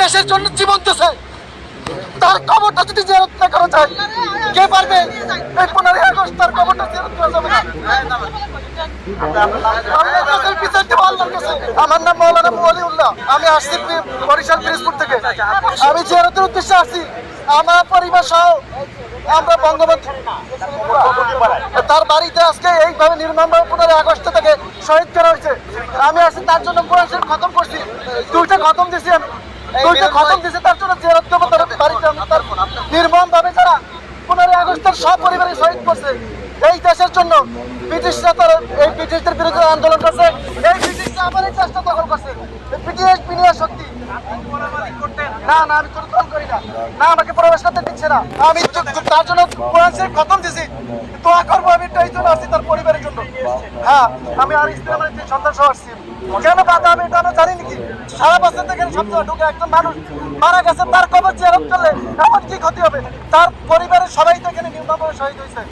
দেশের জন্য জীবন দিয়েছে, তার কবরটা যদি জিয়ারত না করা যায়, কে পারবে? এই 15ই আগস্ট তার কবরটা জিয়ারত করা যাবে না। আল্লাহর কাছে বিচার দেব, আল্লাহর কাছে। আমার নাম মাওলানা ওয়ালিউল্লাহ, আমি আসছি বরিশাল পিরোজপুর থেকে। আমি জিয়ারতের উদ্দেশ্যে আসছি, আমার পরিবার সহ আমরা বঙ্গবন্ধু তার বাড়িতে আজকে এইভাবে নির্মমভাবে 15ই আগস্ট থেকে শহীদ করা হয়েছে। আমি আসছি তার জন্য কোরআন শরীফ খতম করছি, 2টা খতম দিছি আমি, 2টা খতম দিছি তার জন্য জিয়ারত দেব তার বাড়িতে। আমি তার নির্মমভাবে যারা 15ই আগস্টের সব পরিবারে শহীদ করছে এই দেশের জন্য, ব্রিটিশরা তার এই ব্রিটিশদের বিরুদ্ধে আন্দোলন করছে, এই ব্রিটিশরা আবার এই দেশটা দখল করছে। ব্রিটিশ বিনিয়া শক্তি না না, আমি কোনো দল করি না, না আমাকে প্রবেশ করতে দিচ্ছে না। আমি তার জন্য কোরআন শরীফ খতম দিছি, দোয়া করবো আমি এই জন্য আসছি তার পরিবারের জন্য। হ্যাঁ, আমি আর স্ত্রী আমার 3 সন্তান সহ আসছি। কেন বাধা আমি এটা আমি জানি নাকি? সারা বছর থেকে সবসময় ঢুকে একজন মানুষ মারা গেছে, তার কবর জিয়ারত করলে এমন কি ক্ষতি হবে? তার পরিবারের সবাই তো এখানে নির্মমভাবে শহীদ হয়েছে।